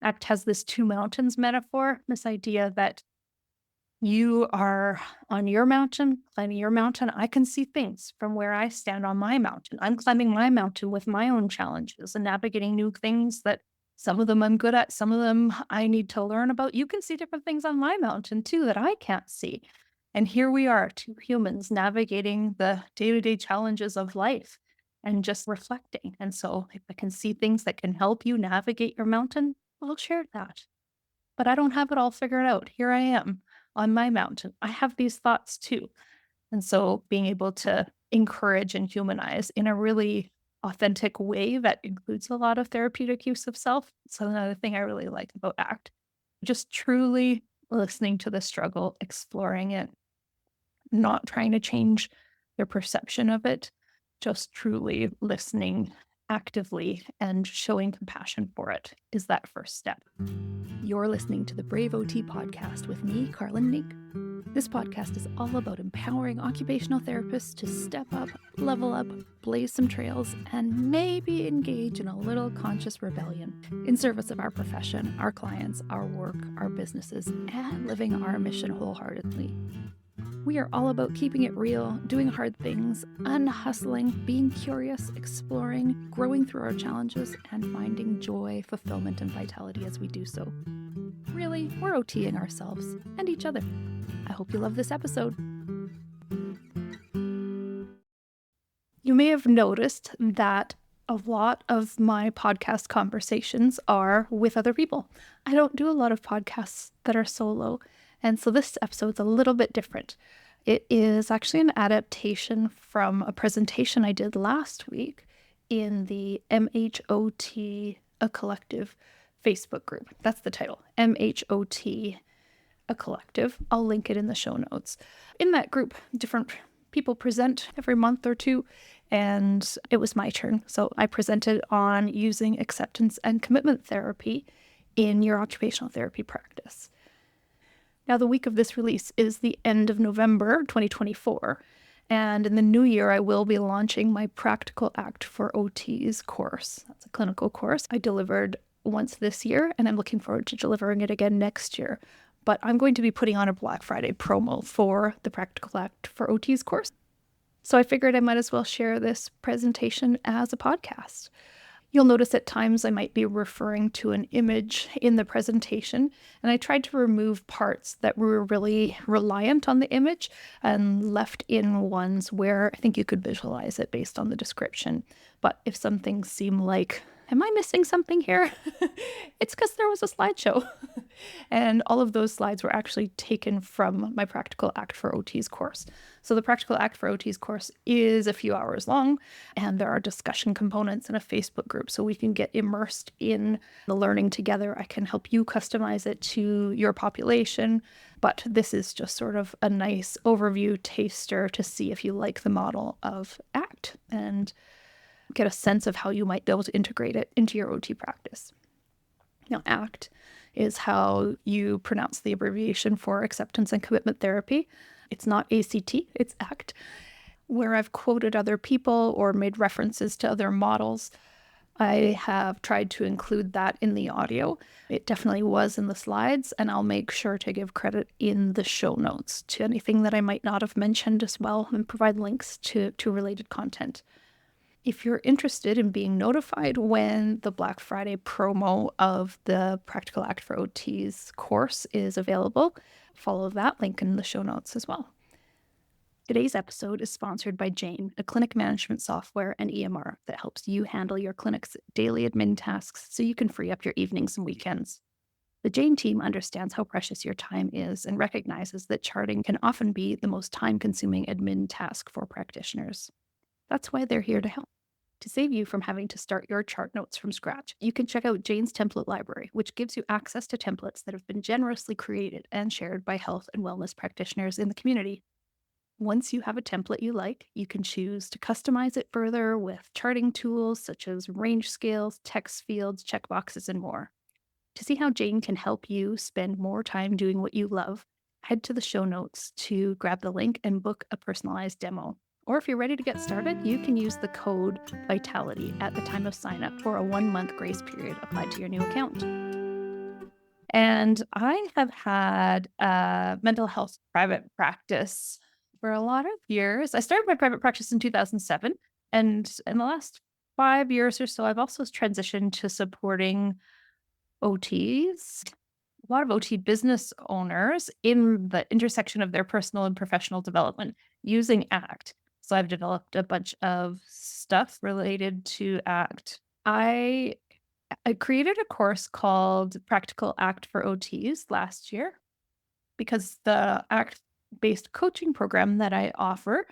ACT has this two mountains metaphor, this idea that you are on your mountain, climbing your mountain. I can see things from where I stand on my mountain. I'm climbing my mountain with my own challenges and navigating new things that some of them I'm good at, some of them I need to learn about. You can see different things on my mountain too that I can't see. And here we are, two humans navigating the day to day challenges of life and just reflecting. And so, if I can see things that can help you navigate your mountain, I'll share that. But I don't have it all figured out. Here I am on my mountain. I have these thoughts too. And so being able to encourage and humanize in a really authentic way that includes a lot of therapeutic use of self. So another thing I really like about ACT, just truly listening to the struggle, exploring it, not trying to change their perception of it, just truly listening actively and showing compassion for it is that first step. You're listening to the Brave OT podcast with me, Carlin Nink. This podcast is all about empowering occupational therapists to step up, level up, blaze some trails, and maybe engage in a little conscious rebellion in service of our profession, our clients, our work, our businesses, and living our mission wholeheartedly. We are all about keeping it real, doing hard things, unhustling, being curious, exploring, growing through our challenges, and finding joy, fulfillment, and vitality as we do so. Really, we're OTing ourselves and each other. I hope you love this episode. You may have noticed that a lot of my podcast conversations are with other people. I don't do a lot of podcasts that are solo, and so this episode's a little bit different. It is actually an adaptation from a presentation I did last week in the MHOT, a collective Facebook group. That's the title, MHOT, a collective. I'll link it in the show notes. In that group, different people present every month or two, and it was my turn. So I presented on using acceptance and commitment therapy in your occupational therapy practice. Now, the week of this release is the end of November 2024, and in the new year, I will be launching my Practical ACT for OTs course. That's a clinical course I delivered once this year, and I'm looking forward to delivering it again next year. But I'm going to be putting on a Black Friday promo for the Practical ACT for OTs course. So I figured I might as well share this presentation as a podcast. You'll notice at times I might be referring to an image in the presentation, and I tried to remove parts that were really reliant on the image and left in ones where I think you could visualize it based on the description. But if some things seem like, am I missing something here? It's because there was a slideshow. And all of those slides were actually taken from my Practical ACT for OTs course. So the Practical ACT for OTs course is a few hours long, and there are discussion components in a Facebook group so we can get immersed in the learning together. I can help you customize it to your population, but this is just sort of a nice overview taster to see if you like the model of ACT and get a sense of how you might be able to integrate it into your OT practice. Now, ACT is how you pronounce the abbreviation for acceptance and commitment therapy. It's not ACT, it's ACT. Where I've quoted other people or made references to other models, I have tried to include that in the audio. It definitely was in the slides, and I'll make sure to give credit in the show notes to anything that I might not have mentioned as well and provide links to related content. If you're interested in being notified when the Black Friday promo of the Practical ACT for OTs course is available, follow that link in the show notes as well. Today's episode is sponsored by Jane, a clinic management software and EMR that helps you handle your clinic's daily admin tasks so you can free up your evenings and weekends. The Jane team understands how precious your time is and recognizes that charting can often be the most time-consuming admin task for practitioners. That's why they're here to help. To save you from having to start your chart notes from scratch, you can check out Jane's template library, which gives you access to templates that have been generously created and shared by health and wellness practitioners in the community. Once you have a template you like, you can choose to customize it further with charting tools such as range scales, text fields, checkboxes, and more. To see how Jane can help you spend more time doing what you love, head to the show notes to grab the link and book a personalized demo. Or if you're ready to get started, you can use the code VITALITY at the time of sign up for a 1-month grace period applied to your new account. And I have had a mental health private practice for a lot of years. I started my private practice in 2007. And in the last 5 years or so, I've also transitioned to supporting OTs, a lot of OT business owners in the intersection of their personal and professional development using ACT. So I've developed a bunch of stuff related to ACT. I created a course called Practical ACT for OTs last year because the ACT based coaching program that I offer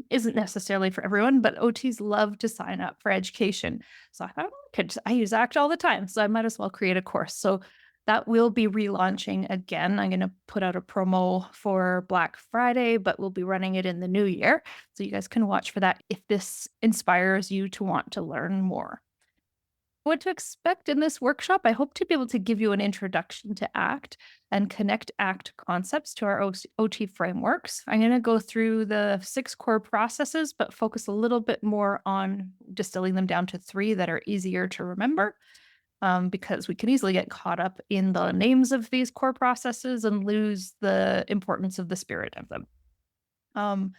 isn't necessarily for everyone, but OTs love to sign up for education. So I thought, "Oh, I use ACT all the time, so I might as well create a course." So that will be relaunching again. I'm going to put out a promo for Black Friday, but we'll be running it in the new year. So you guys can watch for that if this inspires you to want to learn more. What to expect in this workshop? I hope to be able to give you an introduction to ACT and connect ACT concepts to our OT frameworks. I'm going to go through the 6 core processes, but focus a little bit more on distilling them down to 3 that are easier to remember. Because we can easily get caught up in the names of these core processes and lose the importance of the spirit of them. Um,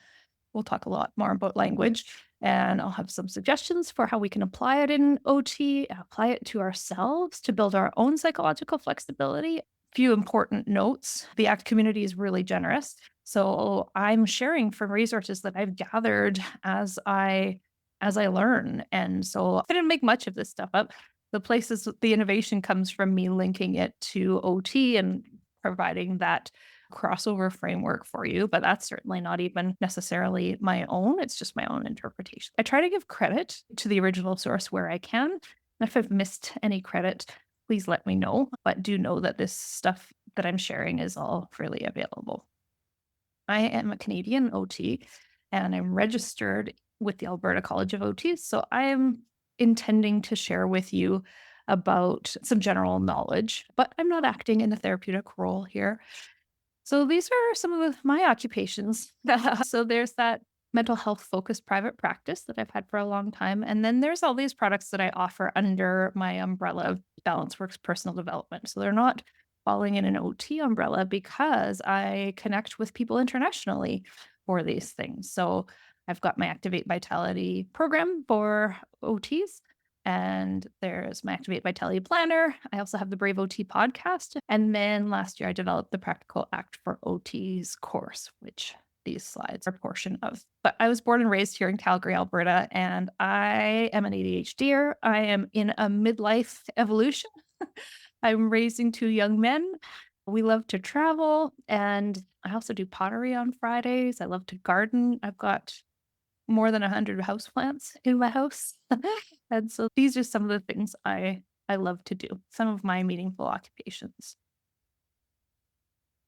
We'll talk a lot more about language, and I'll have some suggestions for how we can apply it in OT, apply it to ourselves to build our own psychological flexibility. Few important notes. The ACT community is really generous. So I'm sharing from resources that I've gathered as I learn. And so I didn't make much of this stuff up. The places the innovation comes from me linking it to OT and providing that crossover framework for you, but that's certainly not even necessarily my own. It's just my own interpretation. I try to give credit to the original source where I can. And if I've missed any credit, please let me know. But do know that this stuff that I'm sharing is all freely available. I am a Canadian OT and I'm registered with the Alberta College of OTs. So I am intending to share with you about some general knowledge, but I'm not acting in a therapeutic role here. So these are some of my occupations. So there's that mental health focused private practice that I've had for a long time. And then there's all these products that I offer under my umbrella of BalanceWorks personal development. So they're not falling in an OT umbrella because I connect with people internationally for these things. So I've got my Activate Vitality program for OTs. And there's my Activate Vitality Planner. I also have the Brave OT podcast. And then last year, I developed the Practical ACT for OTs course, which these slides are a portion of. But I was born and raised here in Calgary, Alberta, and I am an ADHDer. I am in a midlife evolution. I'm raising 2 young men. We love to travel, and I also do pottery on Fridays. I love to garden. I've got more than 100 houseplants in my house. And so these are some of the things I love to do, some of my meaningful occupations.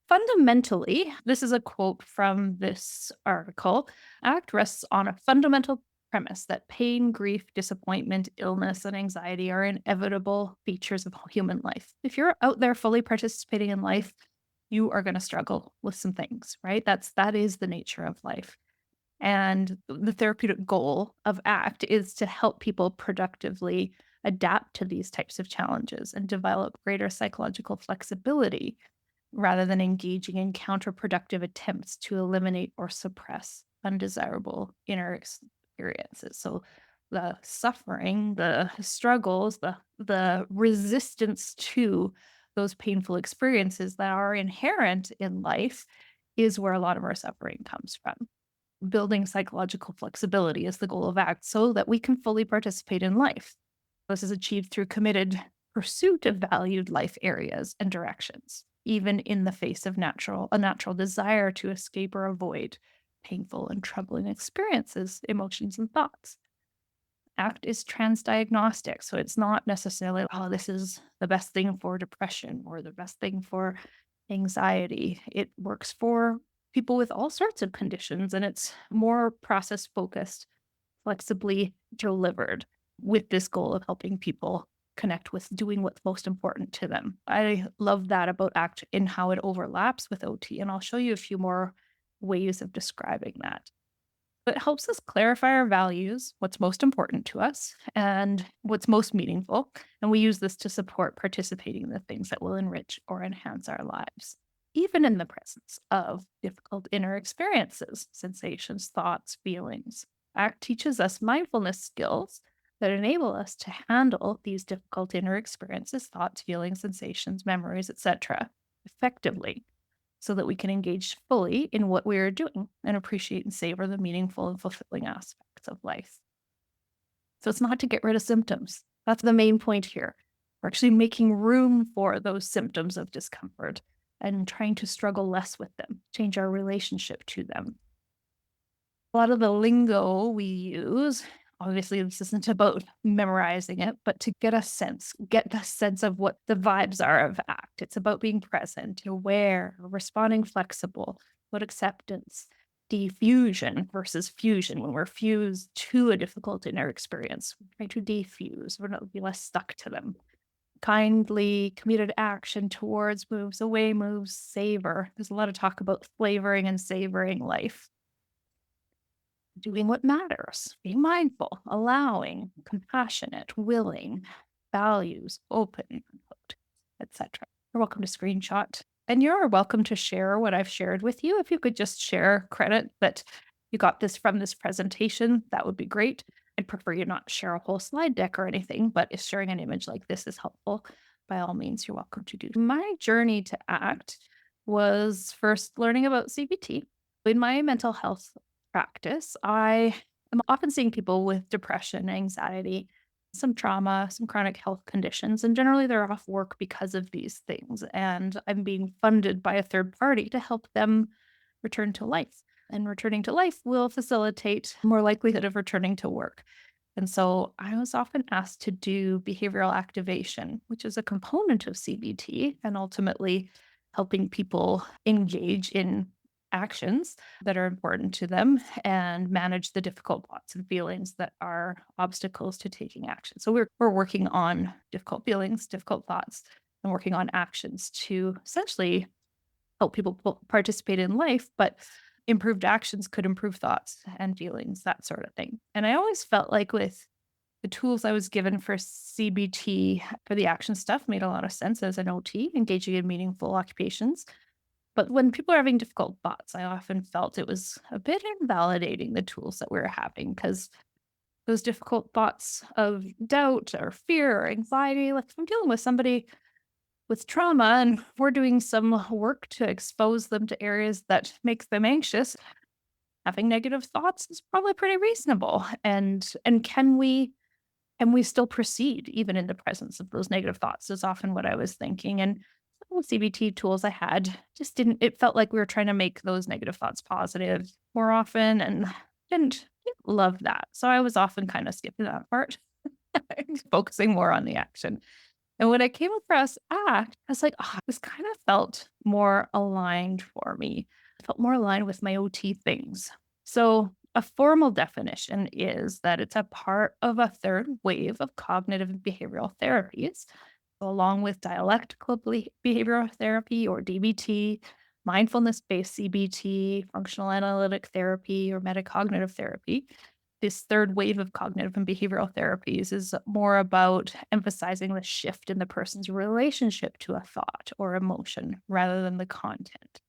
Fundamentally, this is a quote from this article. ACT rests on a fundamental premise that pain, grief, disappointment, illness, and anxiety are inevitable features of human life. If you're out there fully participating in life, you are going to struggle with some things, right? That is the nature of life. And the therapeutic goal of ACT is to help people productively adapt to these types of challenges and develop greater psychological flexibility rather than engaging in counterproductive attempts to eliminate or suppress undesirable inner experiences. So the suffering, the struggles, the resistance to those painful experiences that are inherent in life is where a lot of our suffering comes from. Building psychological flexibility is the goal of ACT so that we can fully participate in life. This is achieved through committed pursuit of valued life areas and directions, even in the face of a natural desire to escape or avoid painful and troubling experiences, emotions, and thoughts. ACT is transdiagnostic, so it's not necessarily, oh, this is the best thing for depression or the best thing for anxiety. It works for people with all sorts of conditions, and it's more process focused, flexibly delivered with this goal of helping people connect with doing what's most important to them. I love that about ACT in how it overlaps with OT, and I'll show you a few more ways of describing that. It helps us clarify our values, what's most important to us, and what's most meaningful. And we use this to support participating in the things that will enrich or enhance our lives, even in the presence of difficult inner experiences, sensations, thoughts, feelings. ACT teaches us mindfulness skills that enable us to handle these difficult inner experiences, thoughts, feelings, sensations, memories, etc., effectively so that we can engage fully in what we are doing and appreciate and savor the meaningful and fulfilling aspects of life. So it's not to get rid of symptoms. That's the main point here. We're actually making room for those symptoms of discomfort and trying to struggle less with them, change our relationship to them. A lot of the lingo we use, obviously, this isn't about memorizing it, but to get the sense of what the vibes are of ACT. It's about being present, aware, responding flexible, about acceptance, diffusion versus fusion. When we're fused to a difficult inner experience, we're trying to defuse, we're not be less stuck to them. Kindly committed action towards moves, away moves, savor. There's a lot of talk about flavoring and savoring life, doing what matters, being mindful, allowing, compassionate, willing, values, open, etc. You're welcome to screenshot. And you're welcome to share what I've shared with you. If you could just share credit that you got this from this presentation, that would be great. I'd prefer you not share a whole slide deck or anything, but if sharing an image like this is helpful, by all means, you're welcome to do. My journey to ACT was first learning about CBT. In my mental health practice, I am often seeing people with depression, anxiety, some trauma, some chronic health conditions, and generally they're off work because of these things. And I'm being funded by a third party to help them return to life. And returning to life will facilitate more likelihood of returning to work. And so I was often asked to do behavioral activation, which is a component of CBT, and ultimately helping people engage in actions that are important to them and manage the difficult thoughts and feelings that are obstacles to taking action. So we're working on difficult feelings, difficult thoughts, and working on actions to essentially help people participate in life, but improved actions could improve thoughts and feelings, that sort of thing. And I always felt like with the tools I was given for CBT for the action stuff made a lot of sense as an OT, engaging in meaningful occupations. But when people are having difficult thoughts, I often felt it was a bit invalidating the tools that we were having because those difficult thoughts of doubt or fear or anxiety, like if I'm dealing with somebody with trauma and we're doing some work to expose them to areas that make them anxious, having negative thoughts is probably pretty reasonable. And can we still proceed even in the presence of those negative thoughts is often what I was thinking. And some of the CBT tools I had just didn't, it felt like we were trying to make those negative thoughts positive more often and didn't love that. So I was often kind of skipping that part, focusing more on the action. And when I came across ACT, I was like, oh, this kind of felt more aligned for me. It felt more aligned with my OT things. So, a formal definition is that it's a part of a third wave of cognitive and behavioral therapies, along with dialectical behavioral therapy or DBT, mindfulness based CBT, functional analytic therapy, or metacognitive therapy. This third wave of cognitive and behavioral therapies is more about emphasizing the shift in the person's relationship to a thought or emotion rather than the content.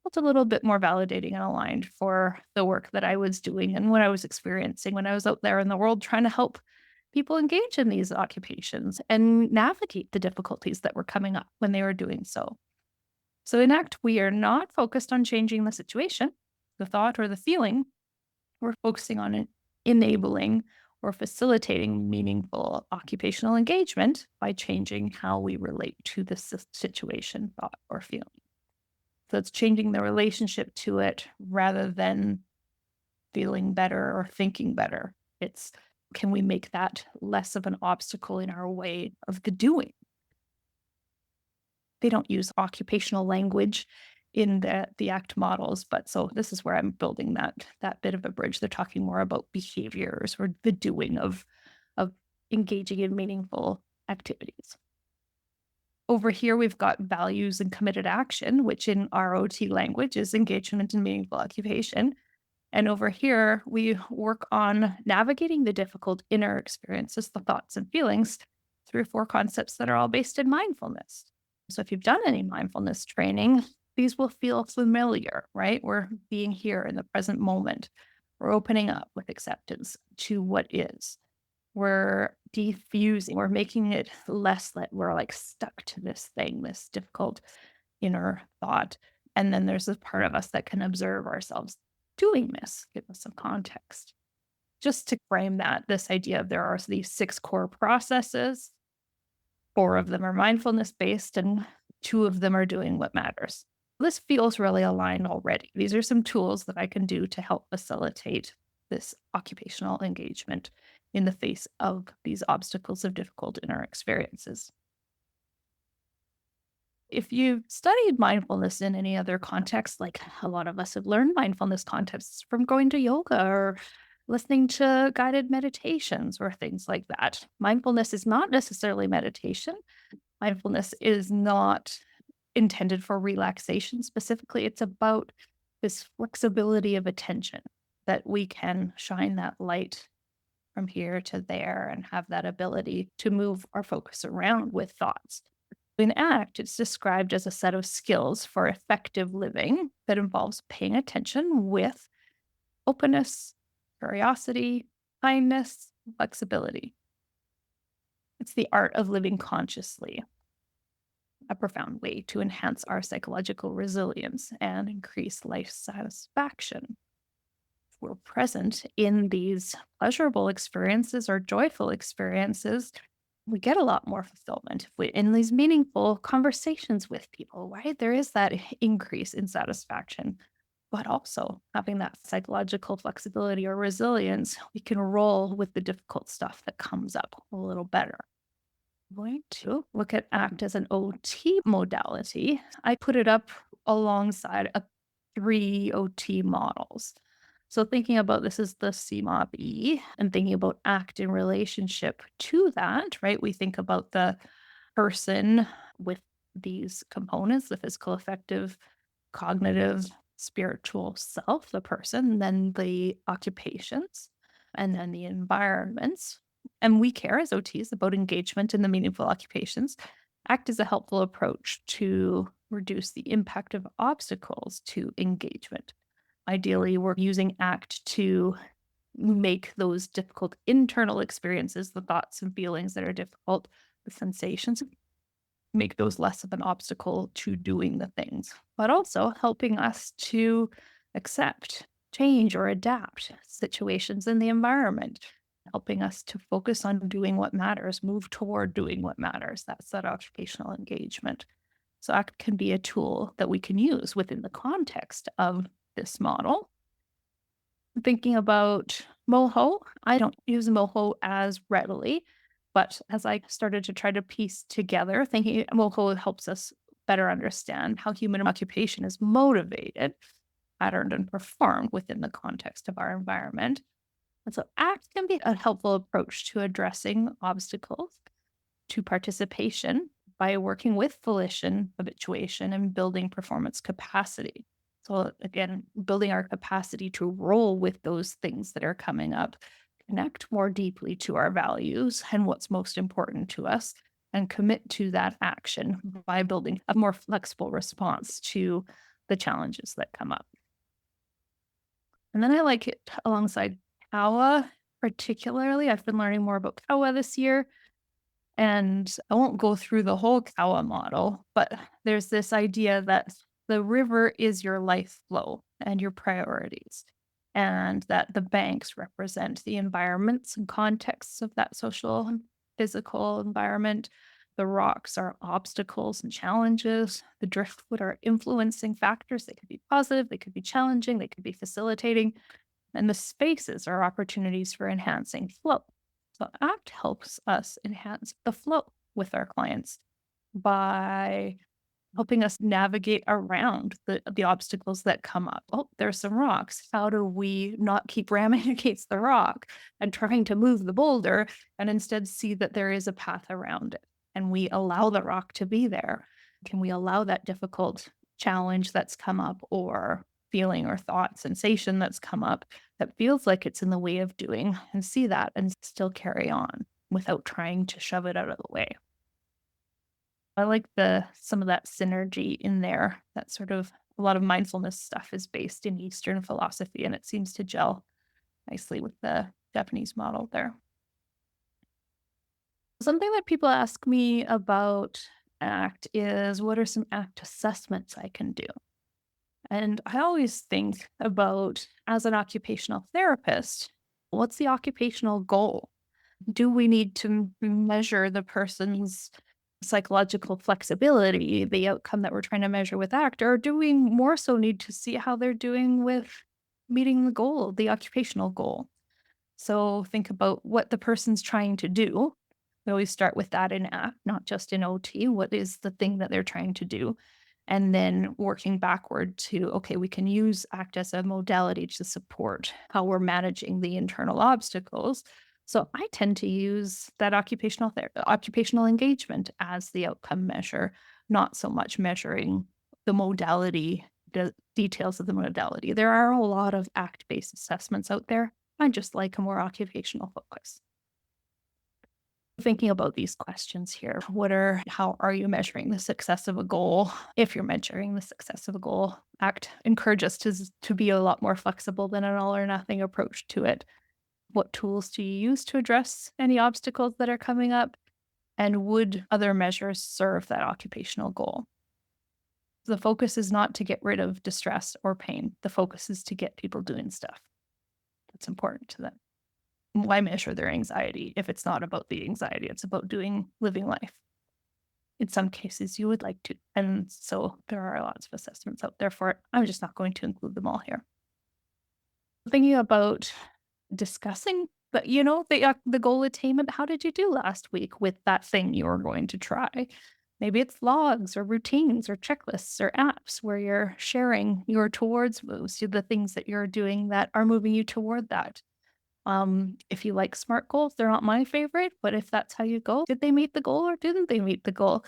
It's a little bit more validating and aligned for the work that I was doing and what I was experiencing when I was out there in the world trying to help people engage in these occupations and navigate the difficulties that were coming up when they were doing so. So in ACT, we are not focused on changing the situation, the thought, or the feeling. We're focusing on enabling or facilitating meaningful occupational engagement by changing how we relate to the situation, thought, or feeling. So it's changing the relationship to it rather than feeling better or thinking better. It's can we make that less of an obstacle in our way of the doing? They don't use occupational language in the ACT models, but so this is where I'm building that bit of a bridge. They're talking more about behaviors or the doing of engaging in meaningful activities. Over here, we've got values and committed action, which in ROT language is engagement in meaningful occupation. And over here, we work on navigating the difficult inner experiences, the thoughts and feelings through four concepts that are all based in mindfulness. So if you've done any mindfulness training, these will feel familiar, right? We're being here in the present moment. We're opening up with acceptance to what is. We're defusing, we're making it less that we're like stuck to this thing, this difficult inner thought. And then there's a part of us that can observe ourselves doing this, give us some context. Just to frame that, this idea of there are these six core processes, four of them are mindfulness based, and two of them are doing what matters. This feels really aligned already. These are some tools that I can do to help facilitate this occupational engagement in the face of these obstacles of difficult inner experiences. If you've studied mindfulness in any other context, like a lot of us have learned mindfulness contexts from going to yoga or listening to guided meditations or things like that. Mindfulness is not necessarily meditation. Mindfulness is not intended for relaxation specifically. It's about this flexibility of attention that we can shine that light from here to there and have that ability to move our focus around with thoughts. In ACT, it's described as a set of skills for effective living that involves paying attention with openness, curiosity, kindness, flexibility. It's the art of living consciously, a profound way to enhance our psychological resilience and increase life satisfaction. If we're present in these pleasurable experiences or joyful experiences, we get a lot more fulfillment if we in these meaningful conversations with people, right? There is that increase in satisfaction, but also having that psychological flexibility or resilience, we can roll with the difficult stuff that comes up a little better. I'm going to look at ACT as an OT modality. I put it up alongside three OT models. So thinking about this as the CMOP-E and thinking about ACT in relationship to that, right? We think about the person with these components, the physical, affective, cognitive, spiritual self, the person, then the occupations, and then the environments. And we care as OTs about engagement in the meaningful occupations. ACT is a helpful approach to reduce the impact of obstacles to engagement. Ideally, we're using ACT to make those difficult internal experiences, the thoughts and feelings that are difficult, the sensations, make those less of an obstacle to doing the things, but also helping us to accept, change, or adapt situations in the environment, helping us to focus on doing what matters, move toward doing what matters. That's that occupational engagement. So ACT can be a tool that we can use within the context of this model. Thinking about Moho, I don't use Moho as readily, but as I started to try to piece together, thinking Moho helps us better understand how human occupation is motivated, patterned, and performed within the context of our environment. And so ACT can be a helpful approach to addressing obstacles to participation by working with volition, habituation, and building performance capacity. So again, building our capacity to roll with those things that are coming up, connect more deeply to our values and what's most important to us, and commit to that action by building a more flexible response to the challenges that come up. And then I like it alongside Kawa, particularly. I've been learning more about Kawa this year. And I won't go through the whole Kawa model, but there's this idea that the river is your life flow and your priorities, and that the banks represent the environments and contexts of that social and physical environment. The rocks are obstacles and challenges. The driftwood are influencing factors. They could be positive, they could be challenging, they could be facilitating. And the spaces are opportunities for enhancing flow. So ACT helps us enhance the flow with our clients by helping us navigate around the obstacles that come up. Oh, there's some rocks. How do we not keep ramming against the rock and trying to move the boulder and instead see that there is a path around it? And we allow the rock to be there. Can we allow that difficult challenge that's come up or feeling or thought, sensation that's come up that feels like it's in the way of doing, and see that and still carry on without trying to shove it out of the way. I like the some of that synergy in there. That sort of a lot of mindfulness stuff is based in Eastern philosophy, and it seems to gel nicely with the Japanese model there. Something that people ask me about ACT is what are some ACT assessments I can do? And I always think about, as an occupational therapist, what's the occupational goal? Do we need to measure the person's psychological flexibility, the outcome that we're trying to measure with ACT, or do we more so need to see how they're doing with meeting the goal, the occupational goal? So think about what the person's trying to do. We always start with that in ACT, not just in OT. What is the thing that they're trying to do? And then working backward to, okay, we can use ACT as a modality to support how we're managing the internal obstacles. So I tend to use that occupational engagement as the outcome measure, not so much measuring the modality, the details of the modality. There are a lot of ACT-based assessments out there. I just like a more occupational focus. Thinking about these questions here, how are you measuring the success of a goal? If you're measuring the success of a goal, ACT encourage us to be a lot more flexible than an all or nothing approach to it. What tools do you use to address any obstacles that are coming up? And would other measures serve that occupational goal? The focus is not to get rid of distress or pain. The focus is to get people doing stuff that's important to them. Why measure their anxiety if it's not about the anxiety? It's about living life. In some cases, you would like to. And so there are lots of assessments out there for it. I'm just not going to include them all here. Thinking about discussing, but the goal attainment. How did you do last week with that thing you were going to try? Maybe it's logs or routines or checklists or apps where you're sharing your towards moves, the things that you're doing that are moving you toward that. If you like SMART goals, they're not my favorite, but if that's how you go, did they meet the goal or didn't they meet the goal?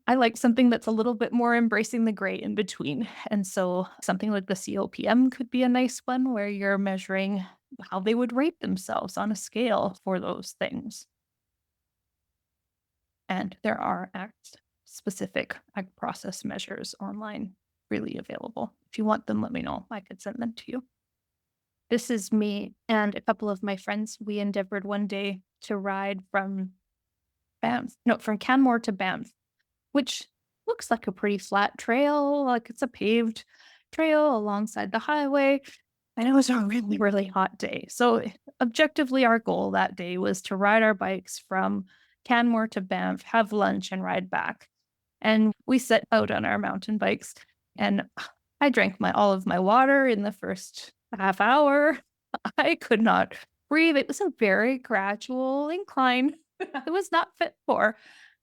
I like something that's a little bit more embracing the gray in between. And so something like the COPM could be a nice one where you're measuring how they would rate themselves on a scale for those things. And there are specific ACT process measures online freely available. If you want them, let me know. I could send them to you. This is me and a couple of my friends. We endeavored one day to ride from from Canmore to Banff, which looks like a pretty flat trail, like it's a paved trail alongside the highway. And it was a really, really hot day. So objectively, our goal that day was to ride our bikes from Canmore to Banff, have lunch, and ride back. And we set out on our mountain bikes, and I drank all of my water in the first half hour. I could not breathe. It was a very gradual incline. It was not fit for.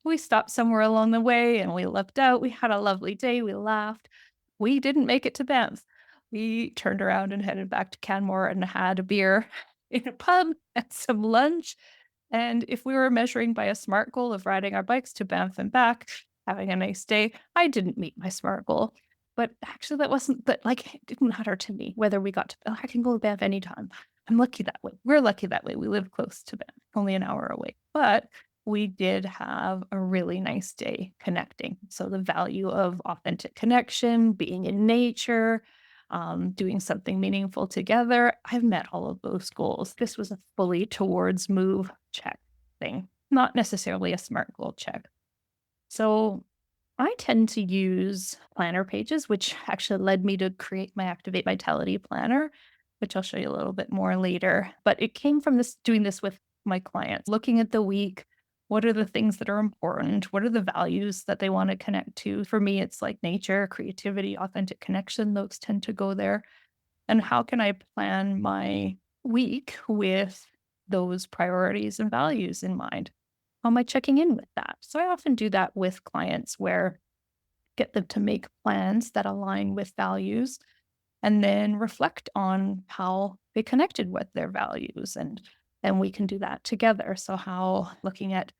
We stopped somewhere along the way and we looked out. We had a lovely day. We laughed. We didn't make it to Banff. We turned around and headed back to Canmore and had a beer in a pub and some lunch. And if we were measuring by a SMART goal of riding our bikes to Banff and back, having a nice day, I didn't meet my SMART goal. But actually, that wasn't that like it didn't matter to me whether we got to. I can go to Banff anytime. I'm lucky that way. We're lucky that way. We live close to Banff, only an hour away. But we did have a really nice day connecting. So the value of authentic connection, being in nature, doing something meaningful together. I've met all of those goals. This was a fully towards move check thing, not necessarily a SMART goal check. So I tend to use planner pages, which actually led me to create my Activate Vitality planner, which I'll show you a little bit more later. But it came from doing this with my clients, looking at the week. What are the things that are important? What are the values that they want to connect to? For me, it's like nature, creativity, authentic connection. Those tend to go there. And how can I plan my week with those priorities and values in mind? How am I checking in with that? So I often do that with clients where get them to make plans that align with values and then reflect on how they connected with their values. And we can do that together. So how looking at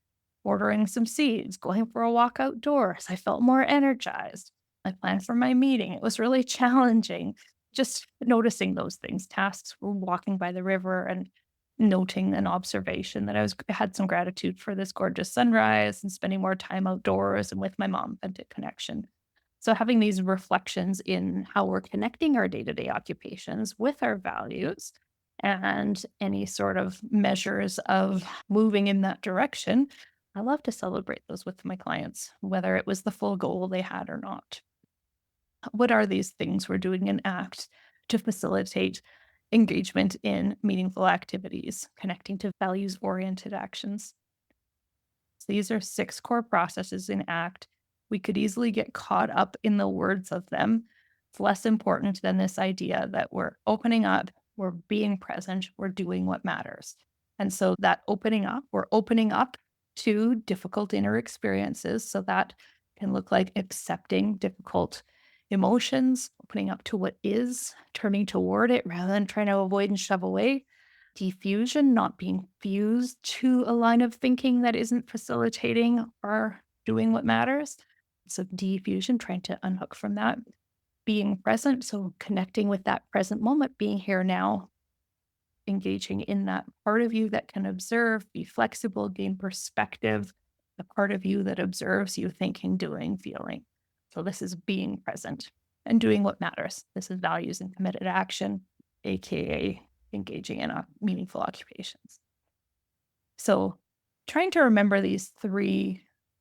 ordering some seeds, going for a walk outdoors, I felt more energized. I planned for my meeting. It was really challenging. just noticing those things, tasks, walking by the river and noting an observation that had some gratitude for this gorgeous sunrise and spending more time outdoors and with my mom, authentic connection. So having these reflections in how we're connecting our day-to-day occupations with our values and any sort of measures of moving in that direction, I love to celebrate those with my clients, whether it was the full goal they had or not. What are these things we're doing in ACT to facilitate engagement in meaningful activities, connecting to values oriented actions? So these are 6 core processes in ACT. We could easily get caught up in the words of them. It's less important than this idea that we're opening up, we're being present, we're doing what matters. And so that opening up, we're opening up to difficult inner experiences. So that can look like accepting difficult emotions, opening up to what is, turning toward it rather than trying to avoid and shove away. Diffusion, not being fused to a line of thinking that isn't facilitating or doing what matters. So diffusion, trying to unhook from that. Being present, so connecting with that present moment, being here now, engaging in that part of you that can observe, be flexible, gain perspective, the part of you that observes you thinking, doing, feeling. So this is being present and doing what matters. This is values and committed action, AKA engaging in meaningful occupations. So trying to remember these three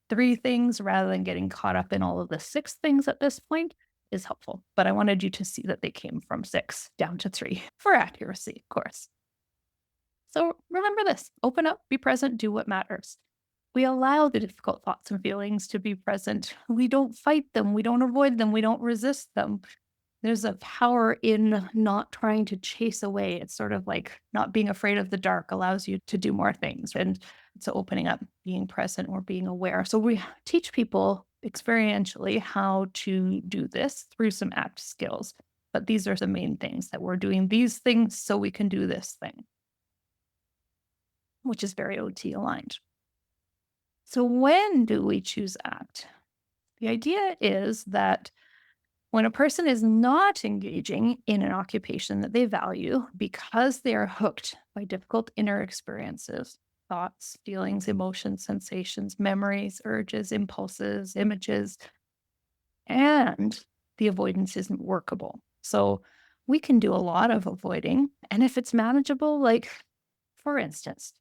things rather than getting caught up in all of the 6 things at this point is helpful. But I wanted you to see that they came from 6 down to 3 for accuracy, of course. So remember this: open up, be present, do what matters. We allow the difficult thoughts and feelings to be present. We don't fight them. We don't avoid them. We don't resist them. There's a power in not trying to chase away. It's sort of like not being afraid of the dark allows you to do more things. And so opening up, being present or being aware. So we teach people experientially how to do this through some ACT skills. But these are the main things that we're doing these things so we can do this thing, which is very OT aligned. So when do we choose ACT? The idea is that when a person is not engaging in an occupation that they value because they are hooked by difficult inner experiences, thoughts, feelings, emotions, sensations, memories, urges, impulses, images, and the avoidance isn't workable. So we can do a lot of avoiding. And if it's manageable, like for instance,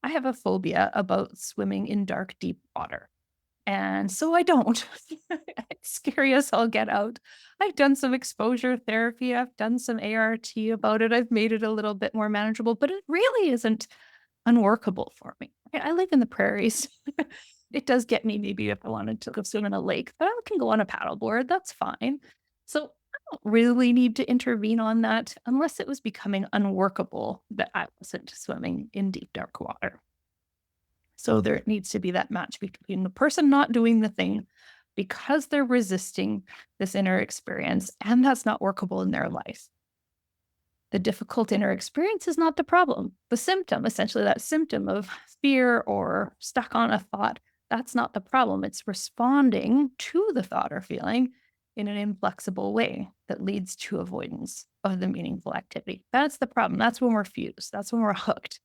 I have a phobia about swimming in dark, deep water. And so I don't. It's scary as all get out. I've done some exposure therapy. I've done some ART about it. I've made it a little bit more manageable, but it really isn't unworkable for me. I live in the prairies. It does get me maybe if I wanted to go swim in a lake, but I can go on a paddleboard. That's fine. So I don't really need to intervene on that unless it was becoming unworkable that I wasn't swimming in deep, dark water. So there needs to be that match between the person not doing the thing because they're resisting this inner experience, and that's not workable in their life. The difficult inner experience is not the problem. The symptom, essentially that symptom of fear or stuck on a thought, that's not the problem. It's responding to the thought or feeling in an inflexible way that leads to avoidance of the meaningful activity. That's the problem. That's when we're fused. That's when we're hooked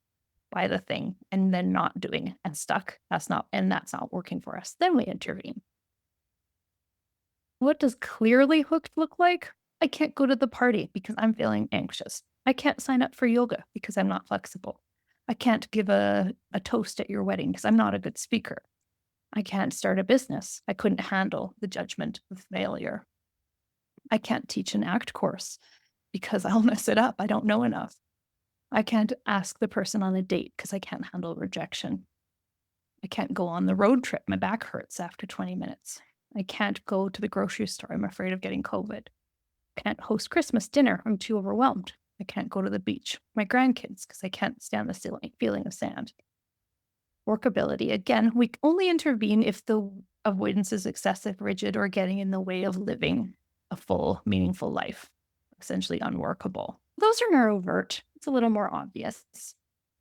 by the thing and then not doing and stuck. That's not working for us. Then we intervene. What does clearly hooked look like? I can't go to the party because I'm feeling anxious. I can't sign up for yoga because I'm not flexible. I can't give a toast at your wedding because I'm not a good speaker. I can't start a business. I couldn't handle the judgment of failure. I can't teach an ACT course because I'll mess it up. I don't know enough. I can't ask the person on a date because I can't handle rejection. I can't go on the road trip. My back hurts after 20 minutes. I can't go to the grocery store. I'm afraid of getting COVID. I can't host Christmas dinner. I'm too overwhelmed. I can't go to the beach. My grandkids, because I can't stand the feeling of sand. Workability. Again, we only intervene if the avoidance is excessive, rigid, or getting in the way of living a full, meaningful life. Essentially unworkable. Those are more overt. It's a little more obvious.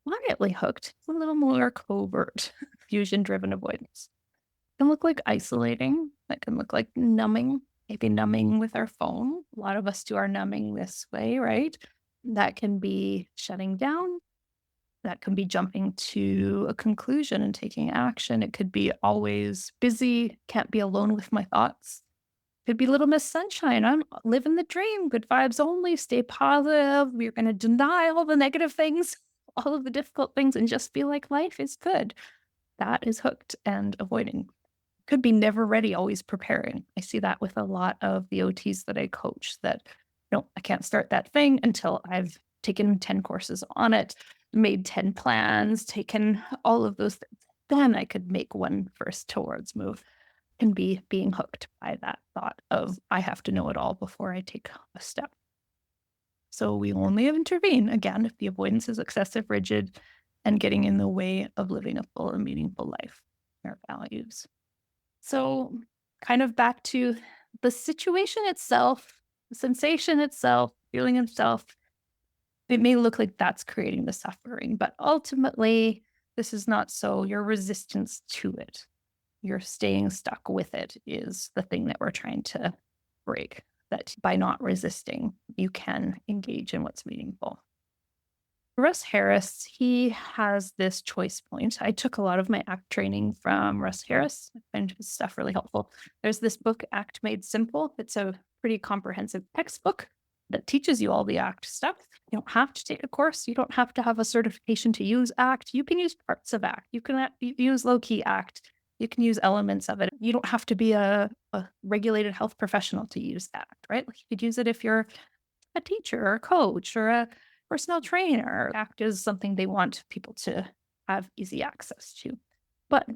Quietly hooked. It's a little more covert. Fusion-driven avoidance. It can look like isolating. It can look like numbing. maybe numbing with our phone. A lot of us do our numbing this way, right? That can be shutting down. That can be jumping to a conclusion and taking action. It could be always busy, can't be alone with my thoughts. Could be Little Miss Sunshine. I'm living the dream, good vibes only, stay positive. We're going to deny all the negative things, all of the difficult things, and just feel like life is good. That is hooked and avoiding. Could be never ready, always preparing. I see that with a lot of the OTs that I coach that, no, I can't start that thing until I've taken 10 courses on it, made 10 plans, taken all of those things. Then I could make one first towards move and be being hooked by that thought of I have to know it all before I take a step. So we only intervene again if the avoidance is excessive, rigid, and getting in the way of living a full and meaningful life, our values. So, kind of back to the situation itself, the sensation itself, feeling itself, it may look like that's creating the suffering, but ultimately, this is not so. Your resistance to it, your staying stuck with it is the thing that we're trying to break. That by not resisting, you can engage in what's meaningful. Russ Harris, he has this choice point. I took a lot of my ACT training from Russ Harris. I find his stuff really helpful. There's this book, ACT Made Simple. It's a pretty comprehensive textbook that teaches you all the ACT stuff. You don't have to take a course. You don't have to have a certification to use ACT. You can use parts of ACT. You can use low key ACT. You can use elements of it. You don't have to be a regulated health professional to use ACT, right? Like you could use it if you're a teacher or a coach or a personal trainer. ACT is something they want people to have easy access to. But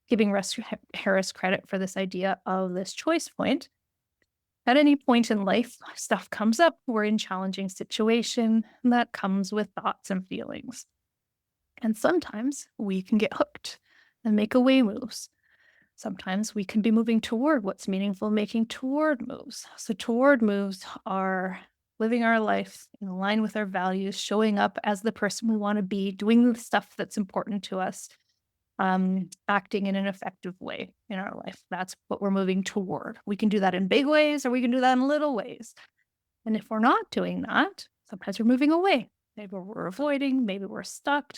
giving Russ Harris credit for this idea of this choice point, at any point in life, stuff comes up. We're in challenging situation that comes with thoughts and feelings. And sometimes we can get hooked and make away moves. Sometimes we can be moving toward what's meaningful, making toward moves. So toward moves are living our life in line with our values, showing up as the person we want to be, doing the stuff that's important to us, acting in an effective way in our life. That's what we're moving toward. We can do that in big ways or we can do that in little ways. And if we're not doing that, sometimes we're moving away. Maybe we're avoiding, maybe we're stuck,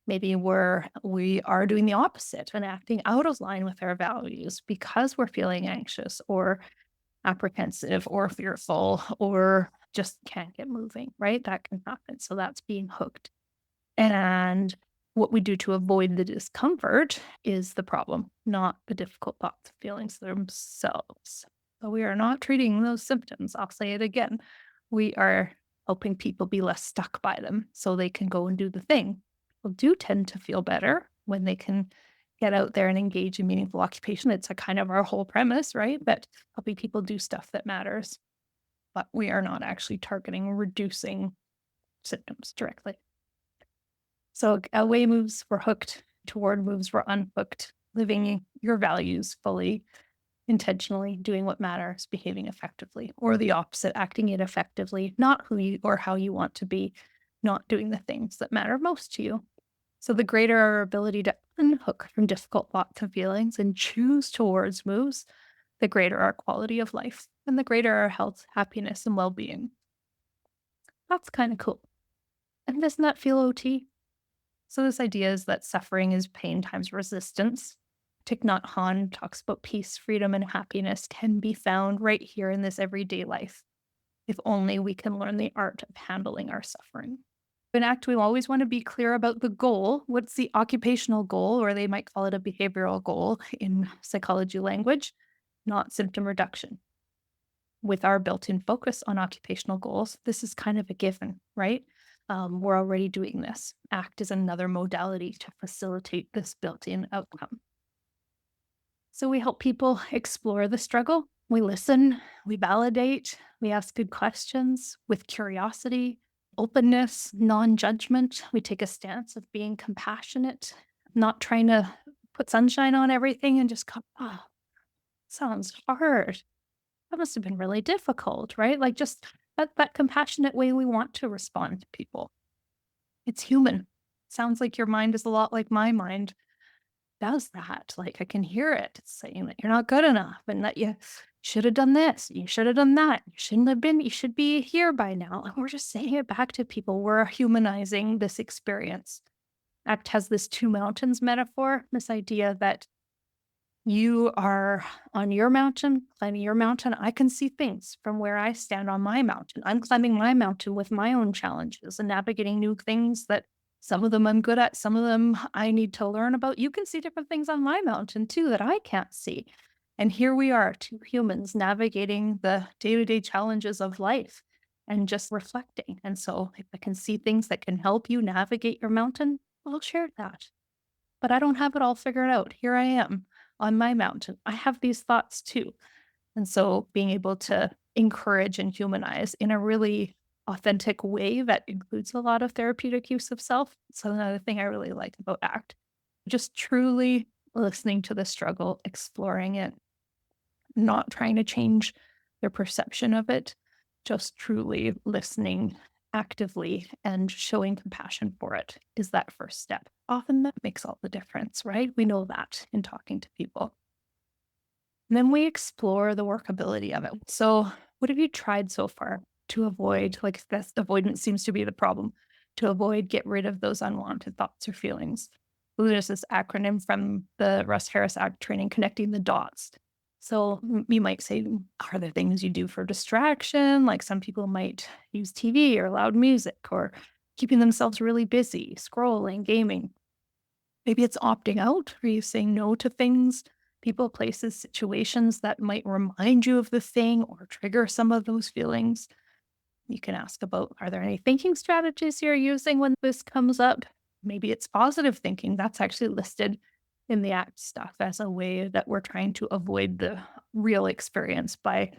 maybe we are doing the opposite and acting out of line with our values because we're feeling anxious or apprehensive or fearful or just can't get moving, right? That can happen. So that's being hooked. And what we do to avoid the discomfort is the problem, not the difficult thoughts and feelings themselves. So we are not treating those symptoms. I'll say it again. We are helping people be less stuck by them so they can go and do the thing. People do tend to feel better when they can get out there and engage in meaningful occupation. It's a kind of our whole premise, right? But helping people do stuff that matters. But we are not actually targeting reducing symptoms directly. So away moves were hooked, toward moves were unhooked, living your values fully, intentionally, doing what matters, behaving effectively, or the opposite, acting ineffectively, not who you or how you want to be, not doing the things that matter most to you. So the greater our ability to unhook from difficult thoughts and feelings and choose towards moves, the greater our quality of life and the greater our health, happiness, and well-being. That's kind of cool. And doesn't that feel OT? So this idea is that suffering is pain times resistance. Thich Nhat Hanh talks about peace, freedom, and happiness can be found right here in this everyday life, if only we can learn the art of handling our suffering. In ACT, we always want to be clear about the goal. What's the occupational goal, or they might call it a behavioral goal in psychology language, not symptom reduction. With our built-in focus on occupational goals, this is kind of a given, right? We're already doing this. ACT is another modality to facilitate this built-in outcome. So we help people explore the struggle. We listen, we validate, we ask good questions with curiosity, openness, non-judgment. We take a stance of being compassionate, not trying to put sunshine on everything and just go, oh, sounds hard. That must have been really difficult, right? Like just that compassionate way we want to respond to people. It's human. Sounds like your mind is a lot like my mind. does that. Like I can hear it. It's saying that you're not good enough and that you should have done this, you should have done that, you shouldn't have been, you should be here by now. And we're just saying it back to people. We're humanizing this experience. ACT has this two mountains metaphor, this idea that you are on your mountain, climbing your mountain. I can see things from where I stand on my mountain. I'm climbing my mountain with my own challenges and navigating new things that some of them I'm good at, some of them I need to learn about. You can see different things on my mountain too that I can't see. And here we are, two humans navigating the day to day challenges of life and just reflecting. And so, if I can see things that can help you navigate your mountain, I'll share that. But I don't have it all figured out. Here I am on my mountain. I have these thoughts too. And so being able to encourage and humanize in a really authentic way that includes a lot of therapeutic use of self. So another thing I really like about ACT, just truly listening to the struggle, exploring it, not trying to change their perception of it, just truly listening actively and showing compassion for it is that first step. Often that makes all the difference, right? We know that in talking to people. And then we explore the workability of it. So, what have you tried so far to avoid? Like, this avoidance seems to be the problem. To avoid, get rid of those unwanted thoughts or feelings. There's this acronym from the Russ Harris Act training, connecting the dots. So, you might say, are there things you do for distraction? Like some people might use TV or loud music or keeping themselves really busy, scrolling, gaming. Maybe it's opting out. Are you saying no to things, people, places, situations that might remind you of the thing or trigger some of those feelings? You can ask about, are there any thinking strategies you're using when this comes up? Maybe it's positive thinking. That's actually listed in the ACT stuff as a way that we're trying to avoid the real experience by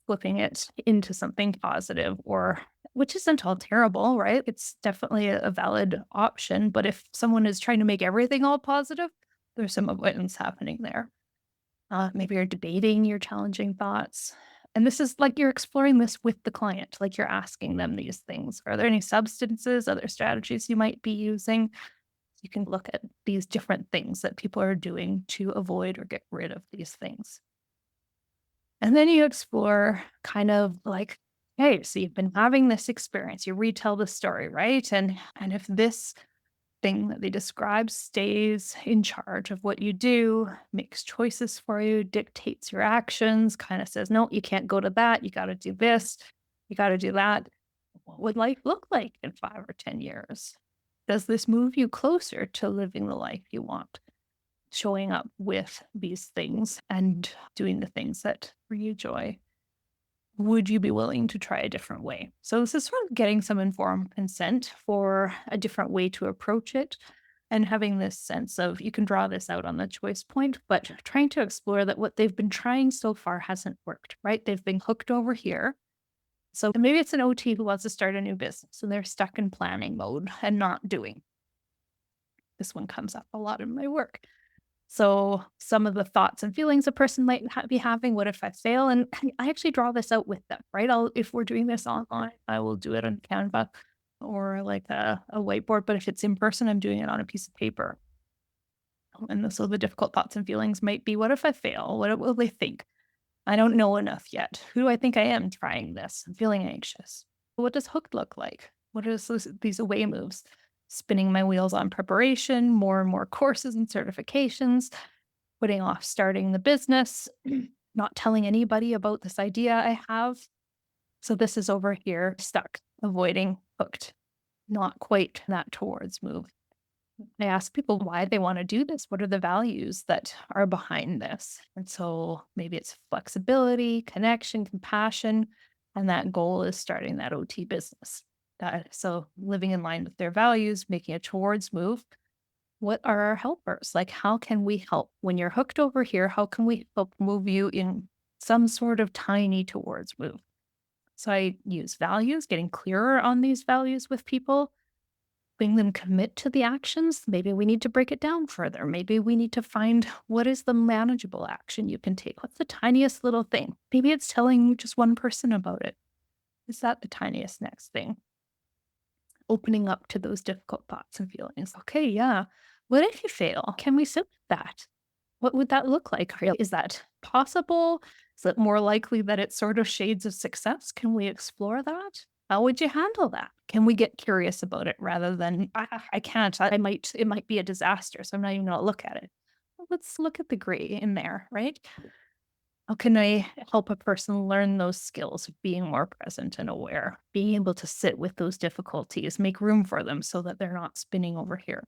flipping it into something positive, or which isn't all terrible, right? It's definitely a valid option. But if someone is trying to make everything all positive, there's some avoidance happening there. Maybe you're debating your challenging thoughts. And this is like you're exploring this with the client, like you're asking them these things. Are there any substances, other strategies you might be using? You can look at these different things that people are doing to avoid or get rid of these things. And then you explore kind of like, hey, so you've been having this experience, you retell the story, right? And if this thing that they describe stays in charge of what you do, makes choices for you, dictates your actions, kind of says, no, you can't go to that, you got to do this, you got to do that. What would life look like in 5 or 10 years? Does this move you closer to living the life you want? Showing up with these things and doing the things that bring you joy. Would you be willing to try a different way? So, this is sort of getting some informed consent for a different way to approach it and having this sense of you can draw this out on the choice point, but trying to explore that what they've been trying so far hasn't worked, right? They've been hooked over here. So, maybe it's an OT who wants to start a new business and they're stuck in planning mode and not doing. This one comes up a lot in my work. So some of the thoughts and feelings a person might be having, what if I fail? And I actually draw this out with them, right? If we're doing this online, I will do it on Canva or like a whiteboard. But if it's in person, I'm doing it on a piece of paper. And so the difficult thoughts and feelings might be, what if I fail? What will they think? I don't know enough yet. Who do I think I am trying this? I'm feeling anxious. What does hooked look like? What are these away moves? Spinning my wheels on preparation, more and more courses and certifications, putting off starting the business, not telling anybody about this idea I have. So this is over here, stuck, avoiding, hooked, not quite that towards move. I ask people why they want to do this. What are the values that are behind this? And so maybe it's flexibility, connection, compassion, and that goal is starting that OT business. So living in line with their values, making a towards move. What are our helpers? Like, how can we help? When you're hooked over here, how can we help move you in some sort of tiny towards move? So I use values, getting clearer on these values with people, having them commit to the actions. Maybe we need to break it down further. Maybe we need to find what is the manageable action you can take. What's the tiniest little thing? Maybe it's telling just one person about it. Is that the tiniest next thing? Opening up to those difficult thoughts and feelings. Okay, yeah. What if you fail? Can we sit with that? What would that look like? Is that possible? Is it more likely that it's sort of shades of success? Can we explore that? How would you handle that? Can we get curious about it rather than I can't. I might it might be a disaster, so I'm not even gonna look at it. Well, let's look at the gray in there, right? How can I help a person learn those skills of being more present and aware, being able to sit with those difficulties, make room for them so that they're not spinning over here?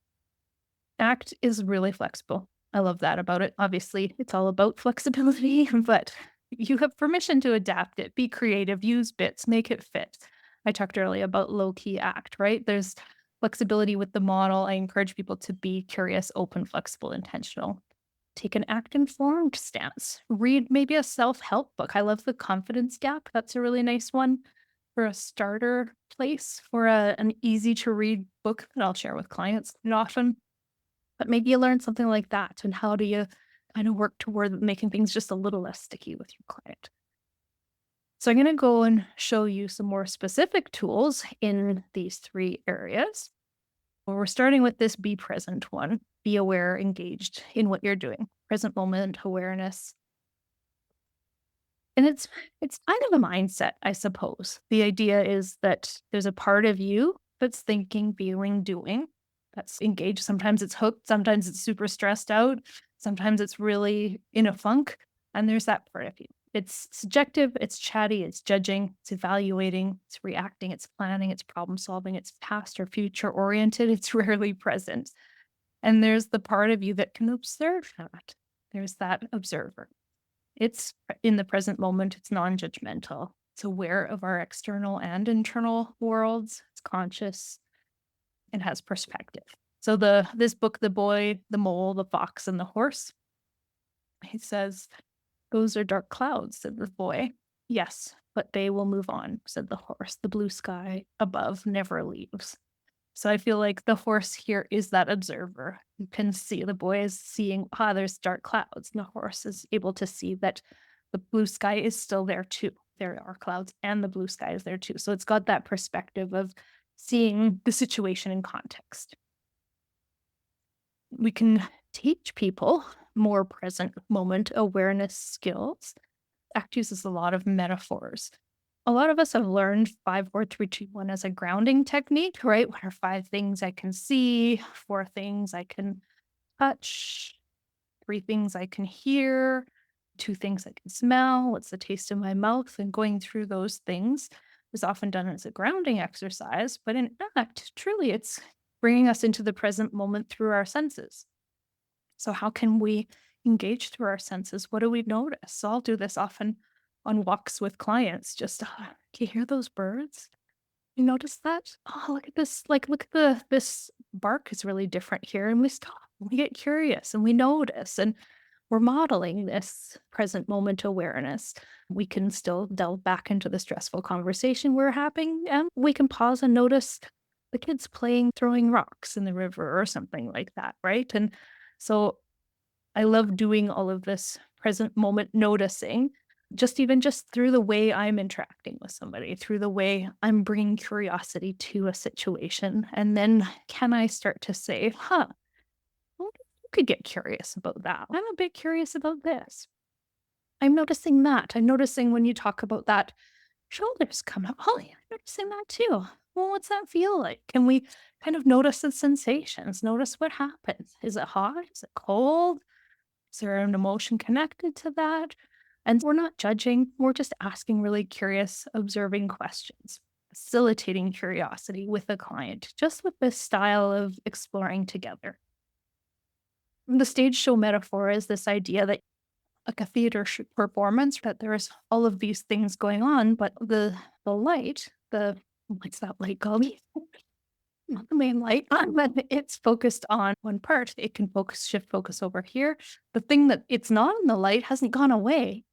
ACT is really flexible. I love that about it. Obviously, it's all about flexibility, but you have permission to adapt it, be creative, use bits, make it fit. I talked earlier about low key ACT, right? There's flexibility with the model. I encourage people to be curious, open, flexible, intentional. Take an ACT informed stance. Read maybe a self help book. I love The Confidence Gap. That's a really nice one for a starter place for an easy to read book that I'll share with clients and often. But maybe you learn something like that, and how do you kind of work toward making things just a little less sticky with your client? So I'm going to go and show you some more specific tools in these three areas. Well, we're starting with this be present one. Be aware, engaged in what you're doing. Present moment awareness. And it's kind of a mindset, I suppose. The idea is that there's a part of you that's thinking, feeling, doing, that's engaged. Sometimes it's hooked, sometimes it's super stressed out, sometimes it's really in a funk. And there's that part of you. It's subjective, it's chatty, it's judging, it's evaluating, it's reacting, it's planning, it's problem solving, it's past or future oriented, it's rarely present. And there's the part of you that can observe that. There's that observer. It's in the present moment, it's non-judgmental. It's aware of our external and internal worlds. It's conscious and has perspective. So this book, The Boy, the Mole, the Fox, and the Horse, he says, "Those are dark clouds," said the boy. "Yes, but they will move on," said the horse. "The blue sky above never leaves." So I feel like the horse here is that observer. You can see the boy is seeing, there's dark clouds. And the horse is able to see that the blue sky is still there too. There are clouds and the blue sky is there too. So it's got that perspective of seeing the situation in context. We can teach people more present moment awareness skills. ACT uses a lot of metaphors. A lot of us have learned 5, 4, 3, 2, 1 as a grounding technique, right? What are 5 things I can see, 4 things I can touch, 3 things I can hear, 2 things I can smell, what's the taste in my mouth? And going through those things is often done as a grounding exercise. But in ACT, truly, it's bringing us into the present moment through our senses. So, how can we engage through our senses? What do we notice? So, I'll do this often on walks with clients. Just, can you hear those birds? You notice that? Oh, look at this. Like, look at this bark is really different here. And we stop, and we get curious, and we notice. And we're modeling this present moment awareness. We can still delve back into the stressful conversation we're having, and we can pause and notice the kids playing, throwing rocks in the river or something like that, right? And so I love doing all of this present moment noticing, just even just through the way I'm interacting with somebody, through the way I'm bringing curiosity to a situation. And then can I start to say, well, you could get curious about that. I'm a bit curious about this. I'm noticing that. I'm noticing when you talk about that shoulders come up. Oh, yeah, I'm noticing that too. Well, what's that feel like? Can we kind of notice the sensations? Notice what happens. Is it hot? Is it cold? Is there an emotion connected to that? And we're not judging, we're just asking really curious, observing questions, facilitating curiosity with a client, just with this style of exploring together. The stage show metaphor is this idea that, like a theater performance, that there's all of these things going on, but the light, the what's that light called? Not the main light, but it's focused on one part. It can shift focus over here. The thing that it's not in the light hasn't gone away,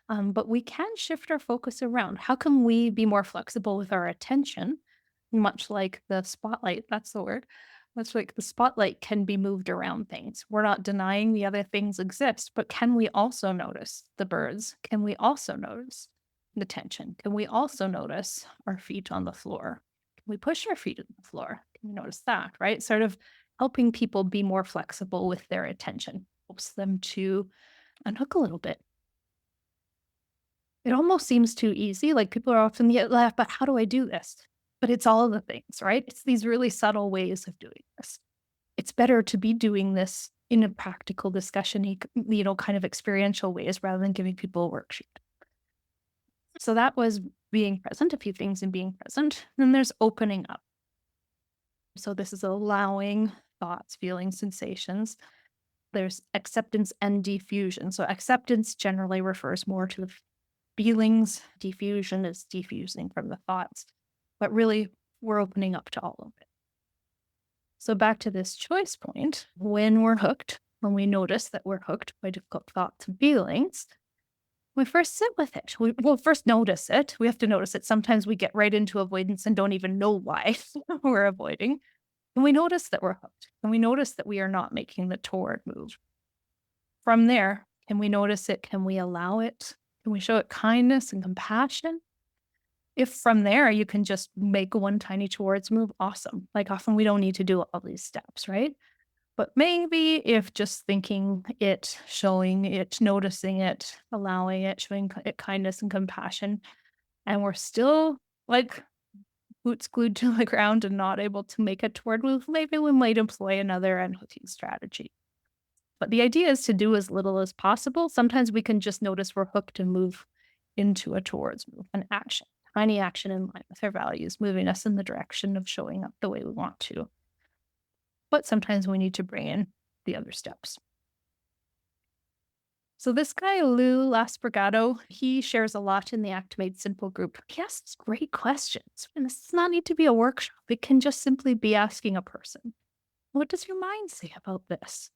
but we can shift our focus around. How can we be more flexible with our attention? Much like the spotlight, that's the word. Much like the spotlight can be moved around things. We're not denying the other things exist, but can we also notice the birds? Can we also notice the tension? Can we also notice our feet on the floor? Can we push our feet on the floor? Can we notice that, right? Sort of helping people be more flexible with their attention helps them to unhook a little bit. It almost seems too easy. Like people are often, yeah, laugh, but how do I do this? But it's all of the things, right? It's these really subtle ways of doing this. It's better to be doing this in a practical discussion, kind of experiential ways rather than giving people a worksheet. So that was being present, a few things in being present. Then there's opening up. So this is allowing thoughts, feelings, sensations. There's acceptance and diffusion. So acceptance generally refers more to the feelings. Diffusion is diffusing from the thoughts. But really, we're opening up to all of it. So back to this choice point, when we're hooked, when we notice that we're hooked by difficult thoughts and feelings, we first sit with it. We'll first notice it. We have to notice it. Sometimes we get right into avoidance and don't even know why we're avoiding. And we notice that we're hooked. And we notice that we are not making the toward move. From there, can we notice it? Can we allow it? Can we show it kindness and compassion? If from there you can just make one tiny towards move, awesome. Like often we don't need to do all these steps, right? But maybe if just thinking it, showing it, noticing it, allowing it, showing it kindness and compassion, and we're still like boots glued to the ground and not able to make a toward move, maybe we might employ another unhooking strategy. But the idea is to do as little as possible. Sometimes we can just notice we're hooked and move into a towards move, an action, tiny action in line with our values, moving us in the direction of showing up the way we want to. But sometimes we need to bring in the other steps. So this guy, Lou Lasbrigado, he shares a lot in the Act Made Simple group. He asks great questions. And this does not need to be a workshop. It can just simply be asking a person, what does your mind say about this?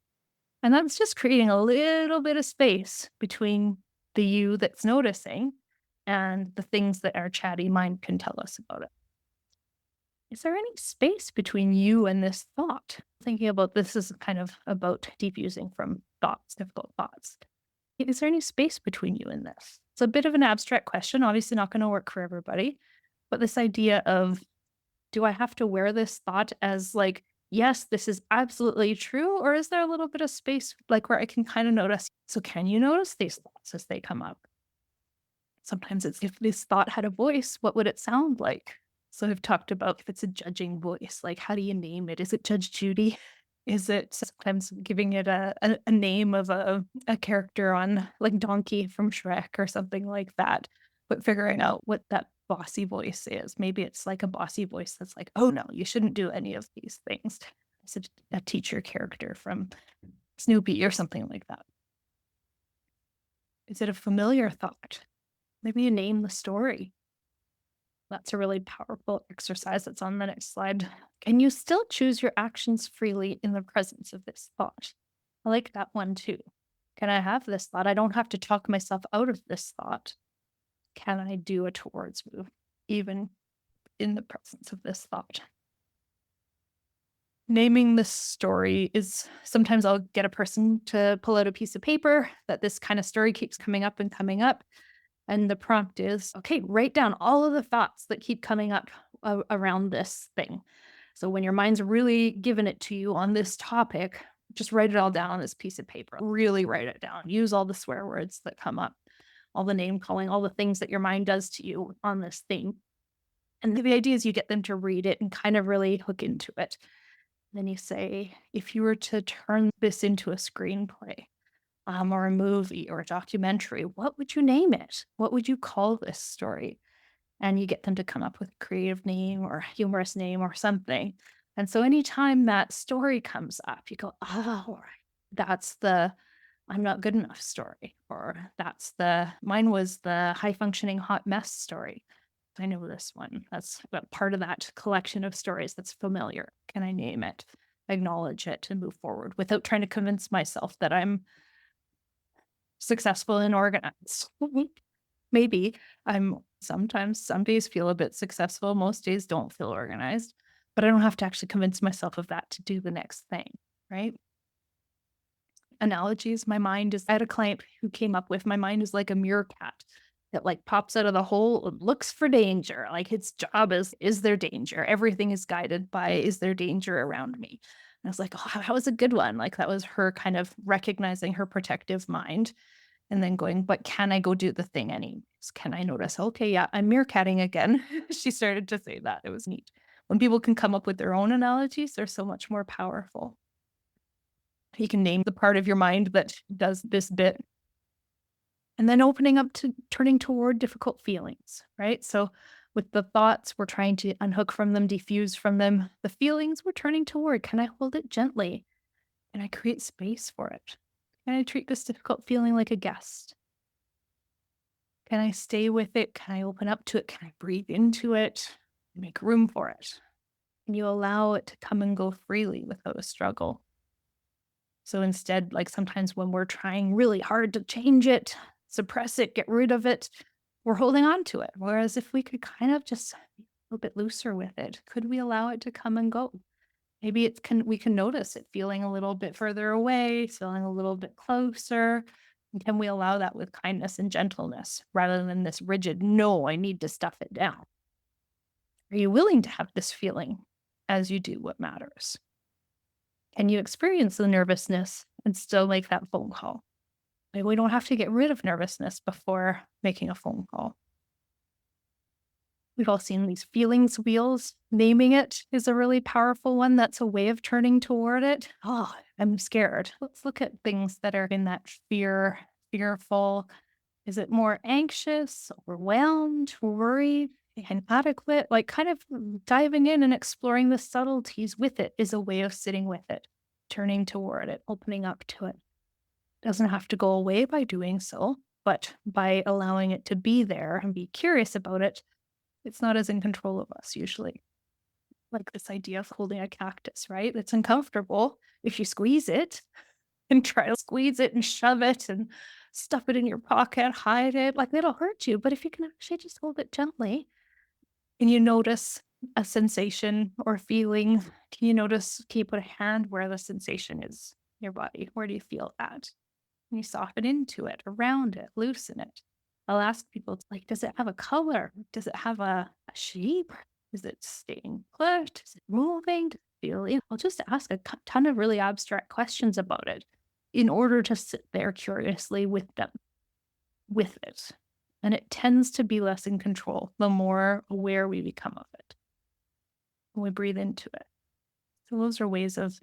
And that's just creating a little bit of space between the you that's noticing and the things that our chatty mind can tell us about it. Is there any space between you and this thought? Thinking about this is kind of about defusing from thoughts, difficult thoughts. Is there any space between you and this? It's a bit of an abstract question, obviously not going to work for everybody. But this idea of, do I have to wear this thought as like, yes, this is absolutely true? Or is there a little bit of space like where I can kind of notice? So can you notice these thoughts as they come up? Sometimes it's, if this thought had a voice, what would it sound like? So I've talked about if it's a judging voice, like how do you name it? Is it Judge Judy? Is it sometimes giving it a name of a character on like Donkey from Shrek or something like that? But figuring out what that bossy voice is. Maybe it's like a bossy voice that's like, oh no, you shouldn't do any of these things. It's a teacher character from Snoopy or something like that. Is it a familiar thought? Maybe you name the story. That's a really powerful exercise that's on the next slide. Can you still choose your actions freely in the presence of this thought? I like that one too. Can I have this thought? I don't have to talk myself out of this thought. Can I do a towards move, even in the presence of this thought? Naming this story is sometimes I'll get a person to pull out a piece of paper that this kind of story keeps coming up and coming up. And the prompt is, okay, write down all of the thoughts that keep coming up around this thing. So when your mind's really giving it to you on this topic, just write it all down on this piece of paper. Really write it down. Use all the swear words that come up, all the name calling, all the things that your mind does to you on this thing. And the idea is you get them to read it and kind of really hook into it. Then you say, if you were to turn this into a screenplay, or a movie or a documentary, what would you name it? What would you call this story? And you get them to come up with a creative name or a humorous name or something. And so anytime that story comes up, you go, oh, all right, that's the I'm not good enough story. Or that's mine was the high functioning hot mess story. I know this one. That's part of that collection of stories that's familiar. Can I name it? Acknowledge it and move forward without trying to convince myself that I'm successful and organized. Maybe I'm sometimes some days feel a bit successful, most days don't feel organized, but I don't have to actually convince myself of that to do the next thing, right? Analogies, my mind is, I had a client who came up with, my mind is like a meerkat that like pops out of the hole and looks for danger. Like its job is there danger? Everything is guided by, is there danger around me? I was like, oh, that was a good one. Like that was her kind of recognizing her protective mind and then going, but can I go do the thing anyways? Can I notice, okay, yeah, I'm meerkatting again. She started to say that. It was neat. When people can come up with their own analogies, they're so much more powerful. You can name the part of your mind that does this bit and then opening up to turning toward difficult feelings, right? So with the thoughts, we're trying to unhook from them, defuse from them. The feelings we're turning toward. Can I hold it gently? Can I create space for it? Can I treat this difficult feeling like a guest? Can I stay with it? Can I open up to it? Can I breathe into it? Make room for it? Can you allow it to come and go freely without a struggle? So instead, like sometimes when we're trying really hard to change it, suppress it, get rid of it, we're holding on to it. Whereas if we could kind of just be a little bit looser with it, could we allow it to come and go? Maybe we can notice it feeling a little bit further away, feeling a little bit closer. And can we allow that with kindness and gentleness rather than this rigid, no, I need to stuff it down? Are you willing to have this feeling as you do what matters? Can you experience the nervousness and still make that phone call? Maybe we don't have to get rid of nervousness before making a phone call. We've all seen these feelings wheels. Naming it is a really powerful one. That's a way of turning toward it. Oh, I'm scared. Let's look at things that are in that fearful. Is it more anxious, overwhelmed, worried, inadequate? Like kind of diving in and exploring the subtleties with it is a way of sitting with it, turning toward it, opening up to it. Doesn't have to go away by doing so, but by allowing it to be there and be curious about it, it's not as in control of us usually. Like this idea of holding a cactus, right? It's uncomfortable if you squeeze it and try to squeeze it and shove it and stuff it in your pocket, hide it. Like it'll hurt you. But if you can actually just hold it gently and you notice a sensation or feeling, can you notice, can you put a hand where the sensation is in your body? Where do you feel that? And you soften into it, around it, loosen it. I'll ask people, like, does it have a color? Does it have a shape? Is it staying put? Is it moving? Does it feel? I'll just ask a ton of really abstract questions about it in order to sit there curiously with them, with it. And it tends to be less in control the more aware we become of it when we breathe into it. So those are ways of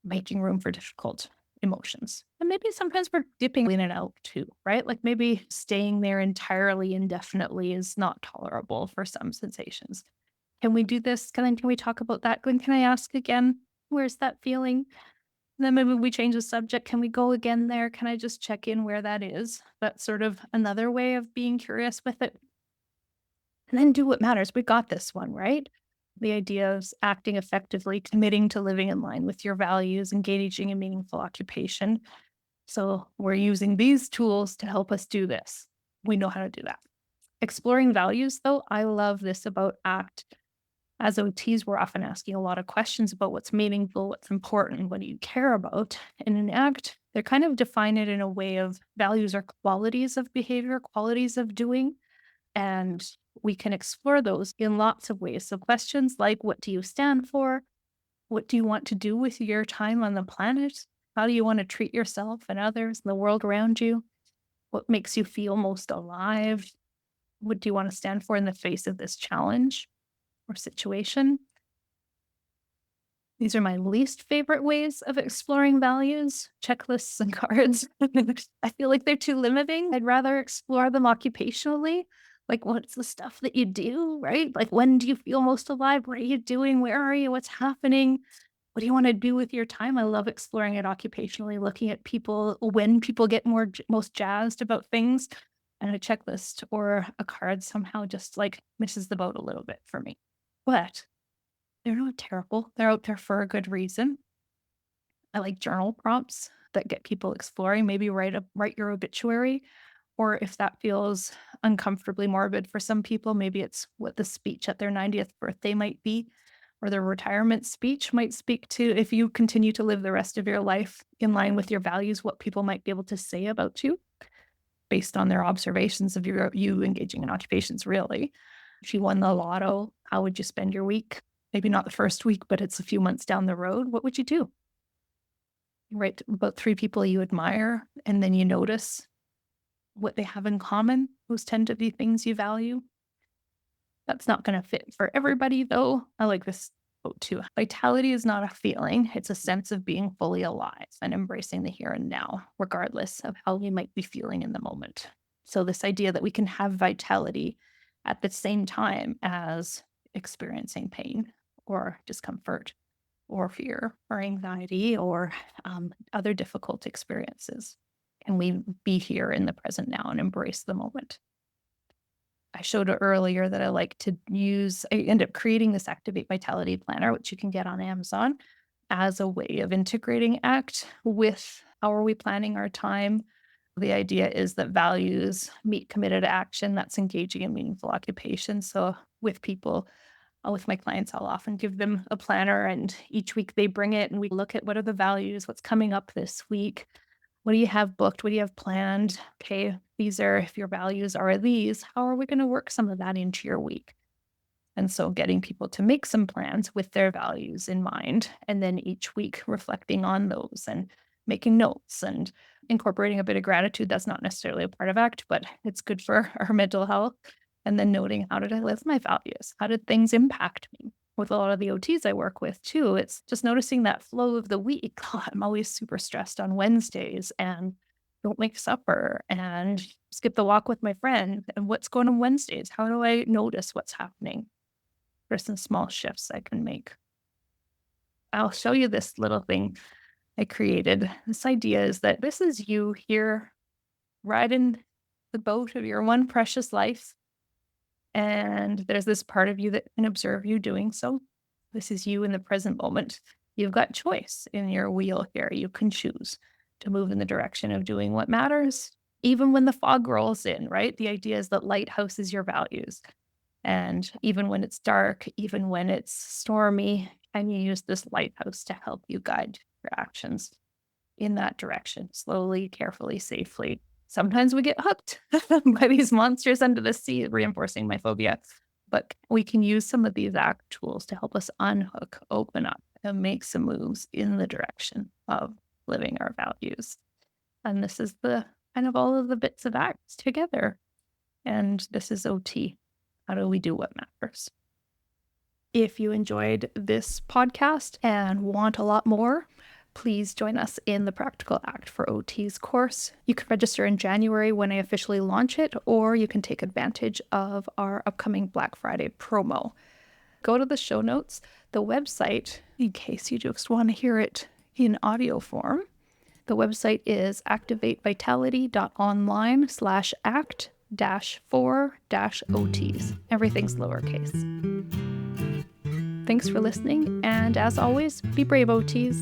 making room for difficult emotions. And maybe sometimes we're dipping in and out too, right? Like maybe staying there entirely indefinitely is not tolerable for some sensations. Can we do this? Can we talk about that? Glenn, can I ask again? Where's that feeling? Then maybe we change the subject. Can we go again there? Can I just check in where that is? That's sort of another way of being curious with it. And then do what matters. We got this one, right? The idea of acting effectively, committing to living in line with your values, engaging in meaningful occupation. So we're using these tools to help us do this. We know how to do that. Exploring values, though, I love this about ACT. As OTs, we're often asking a lot of questions about what's meaningful, what's important, what do you care about? And in ACT, they're kind of define it in a way of values are qualities of behavior, qualities of doing. And we can explore those in lots of ways. So questions like, what do you stand for? What do you want to do with your time on the planet? How do you want to treat yourself and others and the world around you? What makes you feel most alive? What do you want to stand for in the face of this challenge or situation? These are my least favorite ways of exploring values, checklists and cards. I feel like they're too limiting. I'd rather explore them occupationally. Like, what's the stuff that you do, right? Like, when do you feel most alive? What are you doing? Where are you? What's happening? What do you want to do with your time? I love exploring it occupationally, looking at people when people get most jazzed about things, and a checklist or a card somehow just like misses the boat a little bit for me. But they're not terrible. They're out there for a good reason. I like journal prompts that get people exploring. Maybe write your obituary, or if that feels uncomfortably morbid for some people, maybe it's what the speech at their 90th birthday might be, or their retirement speech might speak to if you continue to live the rest of your life in line with your values, what people might be able to say about you based on their observations of you engaging in occupations, really. If you won the lotto, how would you spend your week? maybe not the first week, but it's a few months down the road, what would you do? You write about 3 people you admire, and then you notice what they have in common. Those tend to be things you value. That's not going to fit for everybody, though. I like this quote too. Vitality is not a feeling, it's a sense of being fully alive and embracing the here and now, regardless of how we might be feeling in the moment. So, this idea that we can have vitality at the same time as experiencing pain or discomfort or fear or anxiety or other difficult experiences. Can we be here in the present now and embrace the moment? I showed earlier that I end up creating this Activate Vitality Planner, which you can get on Amazon, as a way of integrating ACT with how are we planning our time. The idea is that values meet committed action that's engaging in meaningful occupation. So with my clients, I'll often give them a planner, and each week they bring it and we look at what are the values, what's coming up this week. What do you have booked? What do you have planned? Okay, if your values are these, how are we going to work some of that into your week? And so getting people to make some plans with their values in mind, and then each week reflecting on those and making notes and incorporating a bit of gratitude. That's not necessarily a part of ACT, but it's good for our mental health. And then noting, how did I live my values? How did things impact me? With a lot of the OTs I work with too, it's just noticing that flow of the week. I'm always super stressed on Wednesdays and don't make supper and skip the walk with my friend. And what's going on Wednesdays? How do I notice what's happening? There's some small shifts I can make. I'll show you this little thing I created. This idea is that this is you here riding the boat of your one precious life. And there's this part of you that can observe you doing so. This is you in the present moment. You've got choice in your wheel here. You can choose to move in the direction of doing what matters, even when the fog rolls in, right? The idea is that lighthouse is your values. And even when it's dark, even when it's stormy, and you use this lighthouse to help you guide your actions in that direction, slowly, carefully, safely. Sometimes we get hooked by these monsters under the sea, reinforcing my phobia. But we can use some of these ACT tools to help us unhook, open up, and make some moves in the direction of living our values. And this is the kind of all of the bits of ACT together. And this is OT. How do we do what matters? If you enjoyed this podcast and want a lot more, please join us in the Practical ACT for OTs course. You can register in January when I officially launch it, or you can take advantage of our upcoming Black Friday promo. Go to the show notes, the website, in case you just want to hear it in audio form. The website is activatevitality.online/act-4-OTs. Everything's lowercase. Thanks for listening, and as always, be brave, OTs.